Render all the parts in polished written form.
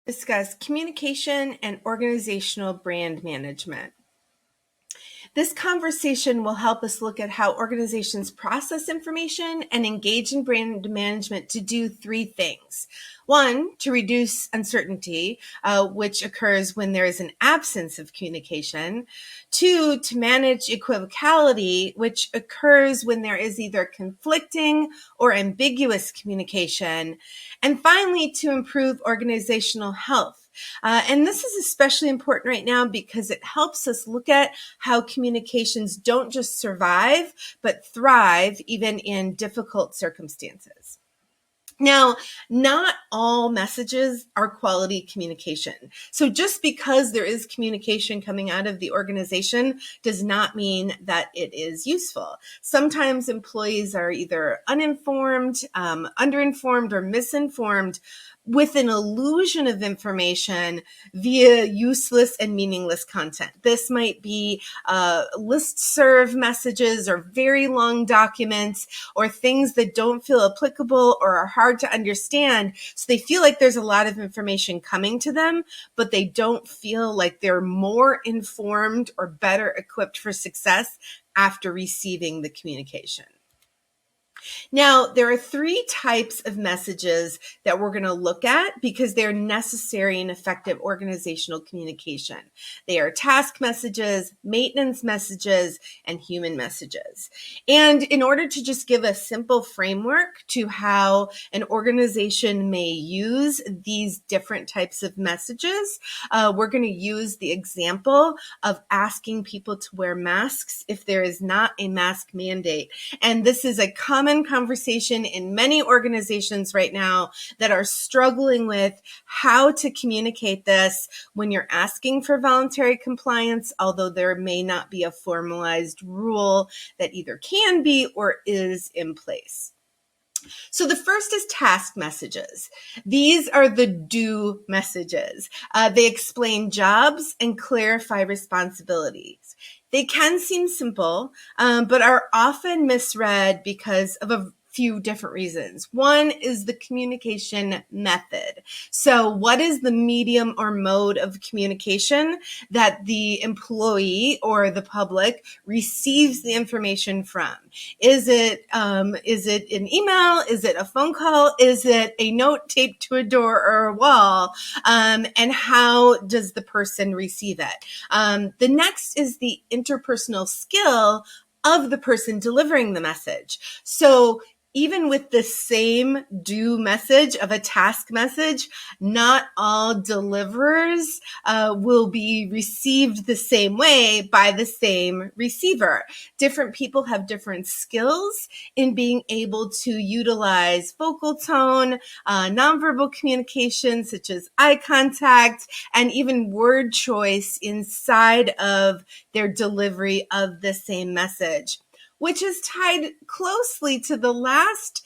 Discuss communication and organizational brand management. This conversation will help us look at how organizations process information and engage in brand management to do three things. One, to reduce uncertainty, which occurs when there is an absence of communication. Two, to manage equivocality, which occurs when there is either conflicting or ambiguous communication. And finally, to improve organizational health. And this is especially important right now because it helps us look at how communications don't just survive, but thrive even in difficult circumstances. Now, not all messages are quality communication. So just because there is communication coming out of the organization does not mean that it is useful. Sometimes employees are either uninformed, underinformed, or misinformed with an illusion of information via useless and meaningless content. This might be listserv messages or very long documents or things that don't feel applicable or are hard to understand. So they feel like there's a lot of information coming to them, but they don't feel like they're more informed or better equipped for success after receiving the communication. Now, there are three types of messages that we're going to look at because they're necessary in effective organizational communication. They are task messages, maintenance messages, and human messages. And in order to just give a simple framework to how an organization may use these different types of messages, we're going to use the example of asking people to wear masks if there is not a mask mandate. And this is a common conversation in many organizations right now that are struggling with how to communicate this when you're asking for voluntary compliance, although there may not be a formalized rule that either can be or is in place. So the first is task messages. These are the do messages. They explain jobs and clarify responsibilities. They can seem simple, but are often misread because of a few different reasons. One is the communication method. So what is the medium or mode of communication that the employee or the public receives the information from? Is it an email? Is it a phone call? Is it a note taped to a door or a wall? And how does the person receive it? The next is the interpersonal skill of the person delivering the message. So even with the same do message of a task message, not all deliverers will be received the same way by the same receiver. Different people have different skills in being able to utilize vocal tone, nonverbal communication, such as eye contact, and even word choice inside of their delivery of the same message, which is tied closely to the last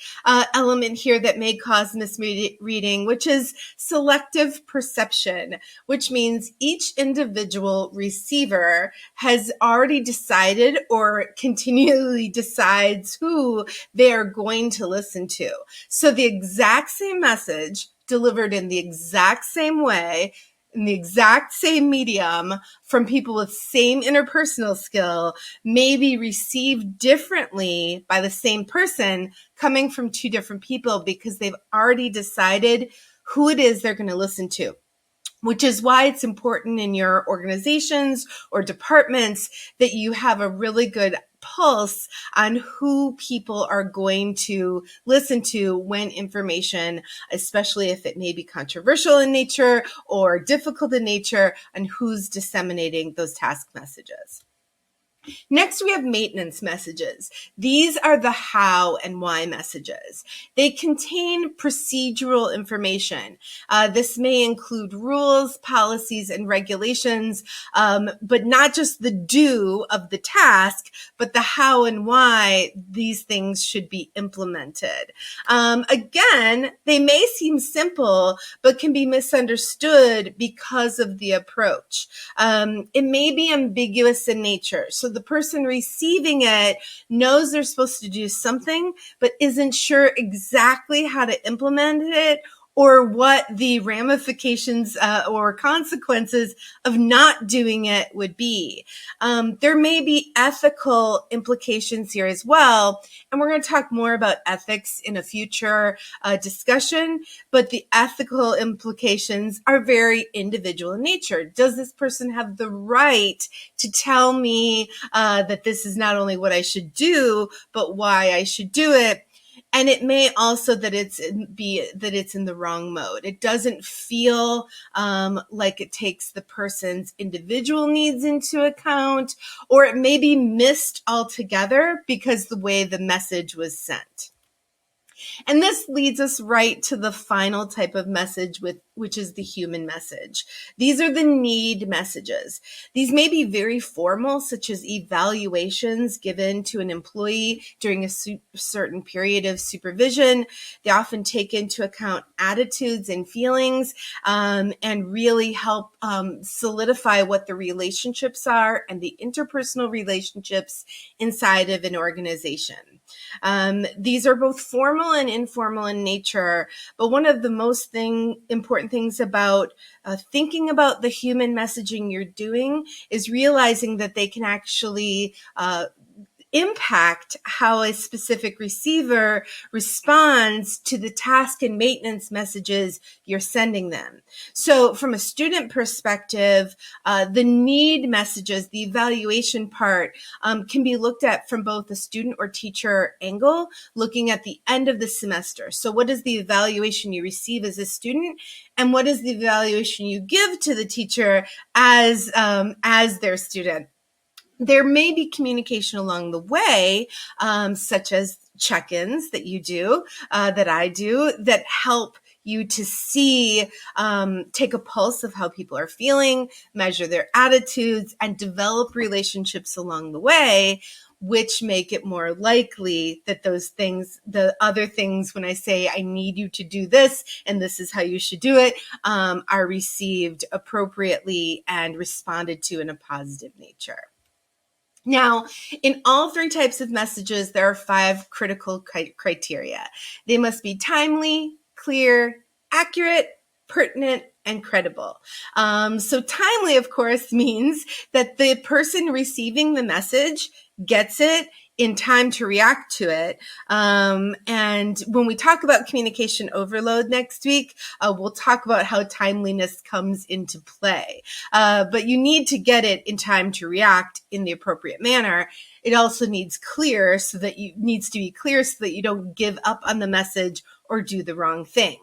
element here that may cause misreading, which is selective perception, which means each individual receiver has already decided or continually decides who they are going to listen to. So the exact same message delivered in the exact same way, in the exact same medium from people with same interpersonal skill may be received differently by the same person coming from two different people because they've already decided who it is they're going to listen to. Which is why it's important in your organizations or departments that you have a really good pulse on who people are going to listen to when information, especially if it may be controversial in nature or difficult in nature, and who's disseminating those task messages. Next, we have maintenance messages. These are the how and why messages. They contain procedural information. This may include rules, policies, and regulations, but not just the do of the task, but the how and why these things should be implemented. Again, they may seem simple, but can be misunderstood because of the approach. It may be ambiguous in nature. So the person receiving it knows they're supposed to do something, but isn't sure exactly how to implement it or what the ramifications or consequences of not doing it would be. There may be ethical implications here as well, and we're going to talk more about ethics in a future discussion, but the ethical implications are very individual in nature. Does this person have the right to tell me that this is not only what I should do, but why I should do it? And it may also that it's in the wrong mode. It doesn't feel like it takes the person's individual needs into account, or it may be missed altogether because the way the message was sent. And this leads us right to the final type of message, which is the human message. These are the need messages. These may be very formal, such as evaluations given to an employee during a certain period of supervision. They often take into account attitudes and feelings and really help solidify what the relationships are and the interpersonal relationships inside of an organization. These are both formal and informal in nature, but one of the most important things about thinking about the human messaging you're doing is realizing that they can actually impact how a specific receiver responds to the task and maintenance messages you're sending them. So from a student perspective, the need messages, the evaluation part, can be looked at from both a student or teacher angle, looking at the end of the semester. So what is the evaluation you receive as a student, and what is the evaluation you give to the teacher as their student? There may be communication along the way, such as check-ins that you do, that I do, that help you to see, take a pulse of how people are feeling, measure their attitudes, and develop relationships along the way, which make it more likely that those things, the other things, when I say I need you to do this and this is how you should do it, are received appropriately and responded to in a positive nature. Now, in all three types of messages, there are 5 critical criteria. They must be timely, clear, accurate, pertinent, and credible. So timely, of course, means that the person receiving the message gets it in time to react to it. And when we talk about communication overload next week, we'll talk about how timeliness comes into play. But you need to get it in time to react in the appropriate manner. It also needs to be clear so that you don't give up on the message or do the wrong thing.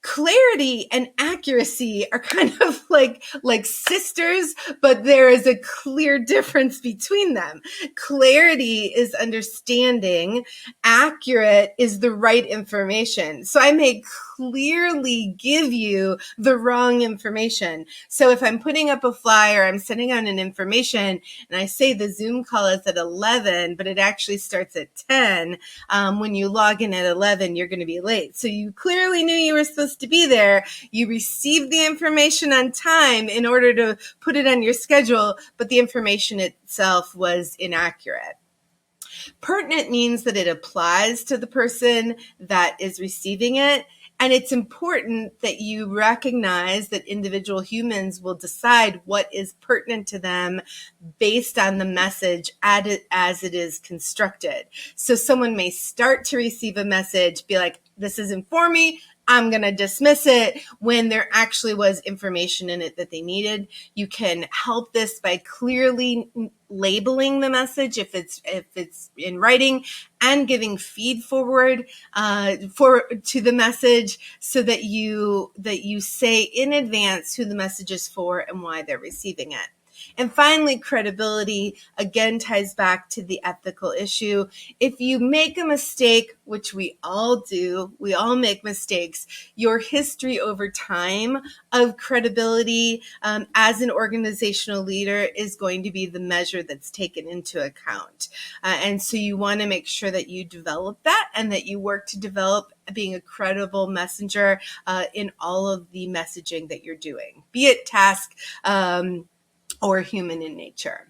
Clarity and accuracy are kind of like sisters, but there is a clear difference between them. Clarity is understanding. Accurate is the right information. So I may clearly give you the wrong information. So if I'm putting up a flyer, I'm sending out an information, and I say the Zoom call is at 11, but it actually starts at 10. When you log in at 11, you're going to be late. So you clearly knew you were supposed to be there. You received the information on time in order to put it on your schedule, but the information itself was inaccurate. Pertinent means that it applies to the person that is receiving it. And it's important that you recognize that individual humans will decide what is pertinent to them based on the message as it is constructed. So someone may start to receive a message, be like, this isn't for me, I'm going to dismiss it, when there actually was information in it that they needed. You can help this by clearly labeling the message if it's in writing, and giving feed forward to the message, so that you say in advance who the message is for and why they're receiving it. And finally, credibility again ties back to the ethical issue. If you make a mistake, which we all do, we all make mistakes, your history over time of credibility as an organizational leader is going to be the measure that's taken into account. And so you want to make sure that you develop that, and that you work to develop being a credible messenger in all of the messaging that you're doing, be it task or human in nature.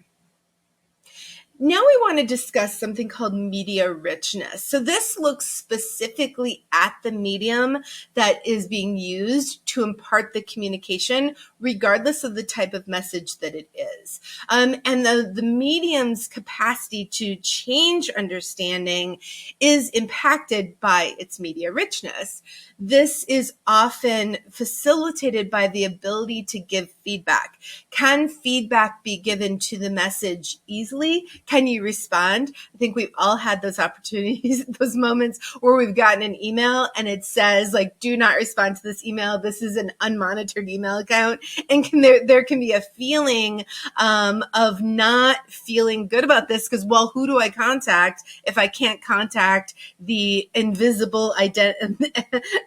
Now we want to discuss something called media richness. So this looks specifically at the medium that is being used to impart the communication, regardless of the type of message that it is. And the medium's capacity to change understanding is impacted by its media richness. This is often facilitated by the ability to give feedback. Can feedback be given to the message easily? Can you respond? I think we've all had those opportunities, those moments where we've gotten an email and it says, like, do not respond to this email. This is an unmonitored email account. And there can be a feeling of not feeling good about this because, well, who do I contact if I can't contact the invisible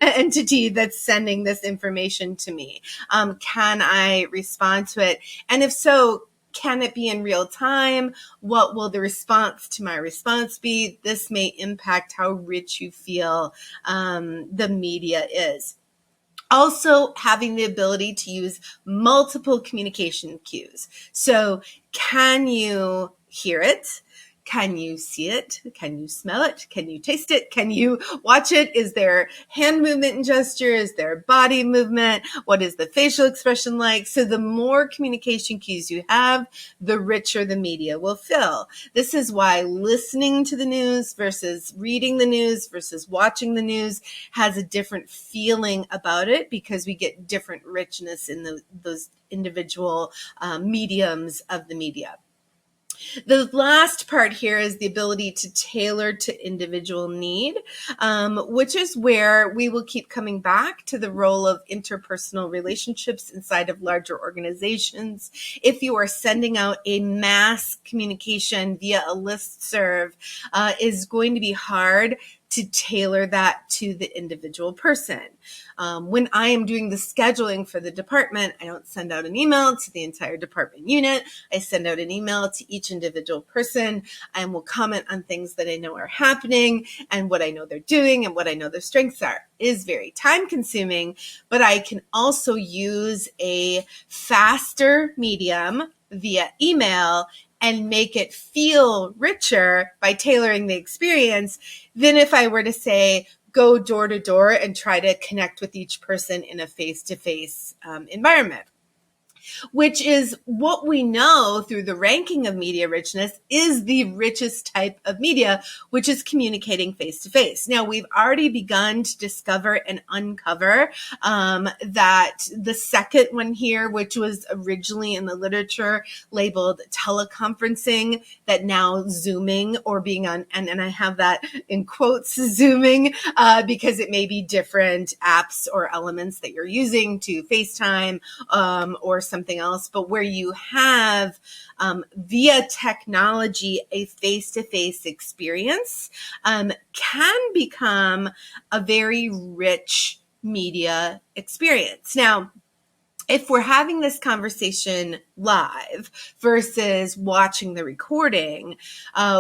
entity that's sending this information to me? Can I respond to it? And if so, can it be in real time? What will the response to my response be? This may impact how rich you feel the media is. Also, having the ability to use multiple communication cues. So can you hear it? Can you see it? Can you smell it? Can you taste it? Can you watch it? Is there hand movement and gesture? Is there body movement? What is the facial expression like? So the more communication cues you have, the richer the media will feel. This is why listening to the news versus reading the news versus watching the news has a different feeling about it, because we get different richness in those individual mediums of the media. The last part here is the ability to tailor to individual need, which is where we will keep coming back to the role of interpersonal relationships inside of larger organizations. If you are sending out a mass communication via a listserv, is going to be hard to tailor that to the individual person. When I am doing the scheduling for the department, I don't send out an email to the entire department unit. I send out an email to each individual person and will comment on things that I know are happening and what I know they're doing and what I know their strengths are. It is very time consuming, but I can also use a faster medium via email and make it feel richer by tailoring the experience than if I were to say, go door to door and try to connect with each person in a face-to-face environment. Which is what we know through the ranking of media richness is the richest type of media, which is communicating face-to-face. Now, we've already begun to discover and uncover that the second one here, which was originally in the literature labeled teleconferencing, that now Zooming or being on, and I have that in quotes, Zooming, because it may be different apps or elements that you're using to FaceTime or something else, but where you have via technology a face-to-face experience can become a very rich media experience. Now, if we're having this conversation live versus watching the recording,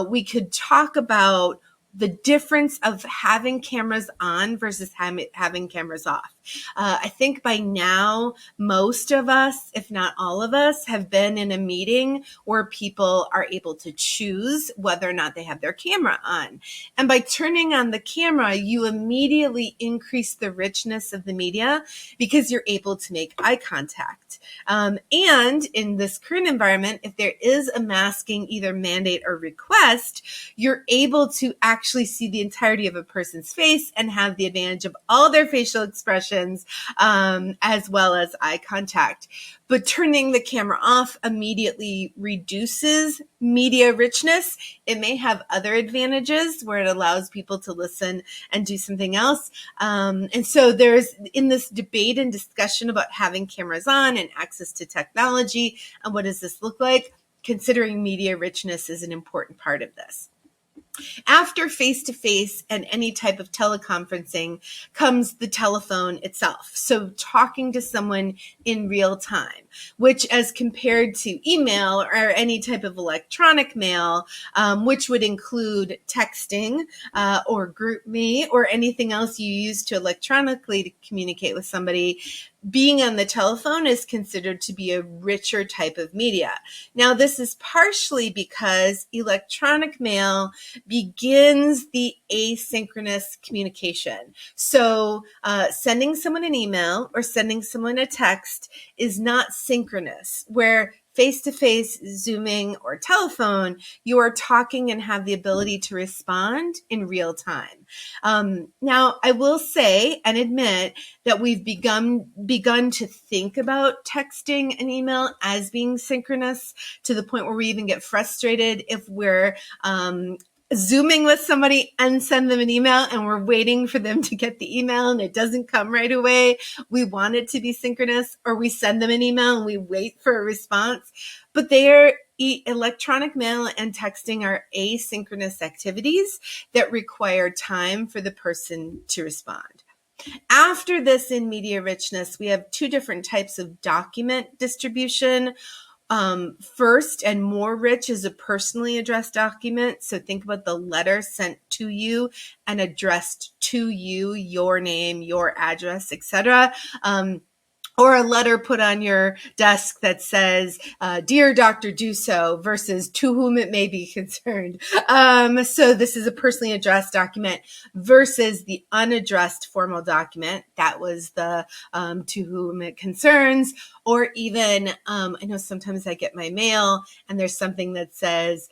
we could talk about the difference of having cameras on versus having cameras off. I think by now, most of us, if not all of us, have been in a meeting where people are able to choose whether or not they have their camera on. And by turning on the camera, you immediately increase the richness of the media because you're able to make eye contact. And in this current environment, if there is a masking either mandate or request, you're able to actually see the entirety of a person's face and have the advantage of all their facial expressions as well as eye contact. But turning the camera off immediately reduces media richness. It may have other advantages where it allows people to listen and do something else. And so there's, in this debate and discussion about having cameras on and access to technology and what does this look like, considering media richness is an important part of this. After face-to-face and any type of teleconferencing comes the telephone itself. So talking to someone in real time, which as compared to email or any type of electronic mail, which would include texting or GroupMe or anything else you use to electronically communicate with somebody, being on the telephone is considered to be a richer type of media. Now, this is partially because electronic mail begins the asynchronous communication. So sending someone an email or sending someone a text is not synchronous, where face-to-face, Zooming, or telephone, you are talking and have the ability to respond in real time. Now, I will say and admit that we've begun to think about texting and email as being synchronous, to the point where we even get frustrated if we're Zooming with somebody and send them an email and we're waiting for them to get the email and it doesn't come right away. We want it to be synchronous, or we send them an email and we wait for a response. But electronic mail and texting are asynchronous activities that require time for the person to respond. After this, in media richness, we have two different types of document distribution. First and more rich is a personally addressed document. So think about the letter sent to you and addressed to you, your name, your address, etc. Or a letter put on your desk that says, Dear Dr. Do-So, versus to whom it may be concerned. So this is a personally addressed document versus the unaddressed formal document. That was the to whom it concerns. Or even, I know sometimes I get my mail and there's something that says,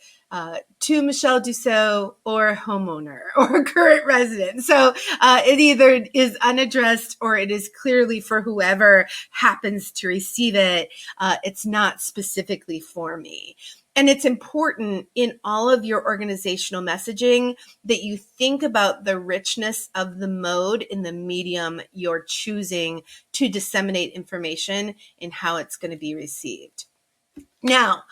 to Michelle Do-So or homeowner or current resident. So it either is unaddressed or it is clearly for whoever happens to receive it. It's not specifically for me. And it's important in all of your organizational messaging that you think about the richness of the mode in the medium you're choosing to disseminate information and how it's going to be received. Now,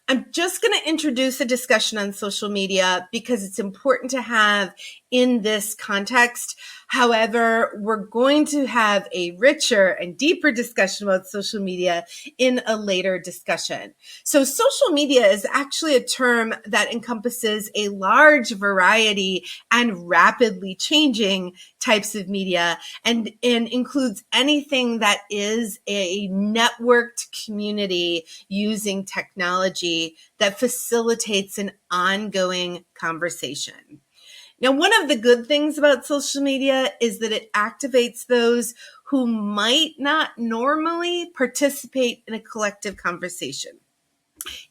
I'm just going to introduce a discussion on social media because it's important to have in this context. However, we're going to have a richer and deeper discussion about social media in a later discussion. So social media is actually a term that encompasses a large variety and rapidly changing types of media and includes anything that is a networked community using technology that facilitates an ongoing conversation. Now, one of the good things about social media is that it activates those who might not normally participate in a collective conversation.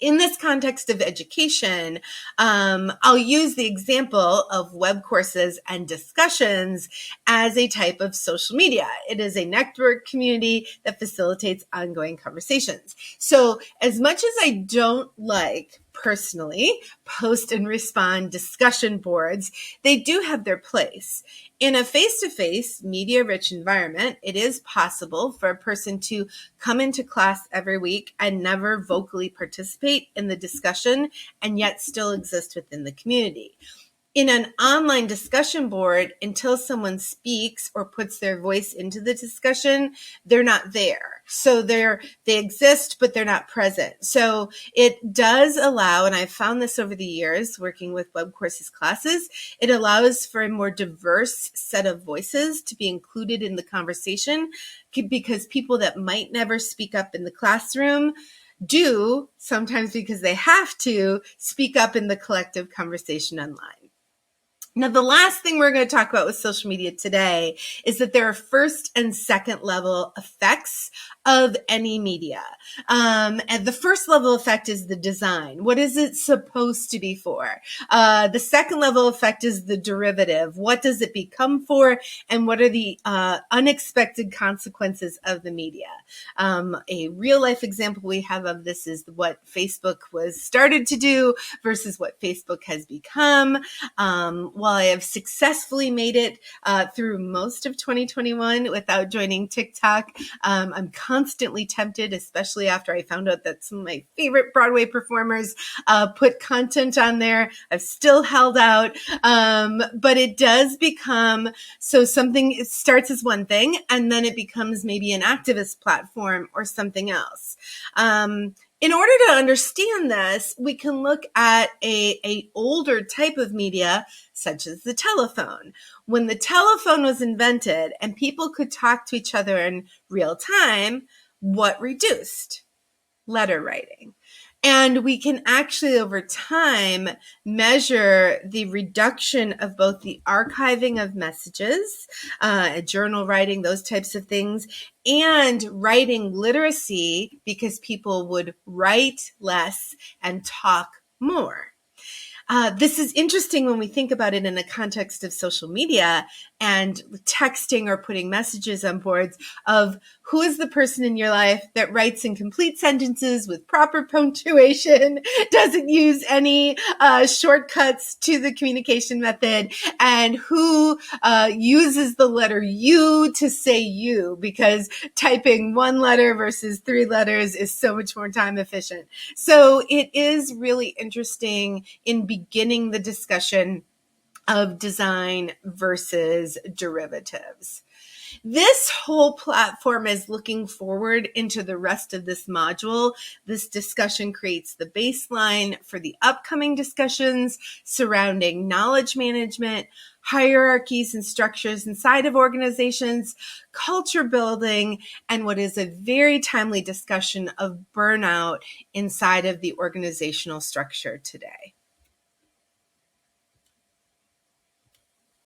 In this context of education, I'll use the example of web courses and discussions as a type of social media. It is a network community that facilitates ongoing conversations. So as much as I don't like personally post and respond discussion boards, they do have their place. In a face-to-face, media-rich environment, it is possible for a person to come into class every week and never vocally participate in the discussion and yet still exist within the community. In an online discussion board, until someone speaks or puts their voice into the discussion, they're not there. So they exist, but they're not present. So it does allow, and I've found this over the years working with web courses classes, it allows for a more diverse set of voices to be included in the conversation, because people that might never speak up in the classroom do, sometimes because they have to, speak up in the collective conversation online. Now, the last thing we're going to talk about with social media today is that there are first and second level effects of any media. And the first level effect is the design. What is it supposed to be for? The second level effect is the derivative. What does it become for? And what are the unexpected consequences of the media? A real life example we have of this is what Facebook was started to do versus what Facebook has become. While I have successfully made it through most of 2021 without joining TikTok, I'm constantly tempted, especially after I found out that some of my favorite Broadway performers put content on there. I've still held out, but it does become, so something, it starts as one thing and then it becomes maybe an activist platform or something else. In order to understand this, we can look at a older type of media, such as the telephone. When the telephone was invented and people could talk to each other in real time, what reduced? Letter writing. And we can actually, over time, measure the reduction of both the archiving of messages, journal writing, those types of things, and writing literacy, because people would write less and talk more. This is interesting when we think about it in the context of social media and texting or putting messages on boards of who is the person in your life that writes in complete sentences with proper punctuation, doesn't use any shortcuts to the communication method, and who uses the letter U to say you, because typing one letter versus 3 letters is so much more time efficient. So it is really interesting in beginning the discussion of design versus derivatives. This whole platform is looking forward into the rest of this module. This discussion creates the baseline for the upcoming discussions surrounding knowledge management, hierarchies and structures inside of organizations, culture building, and what is a very timely discussion of burnout inside of the organizational structure today.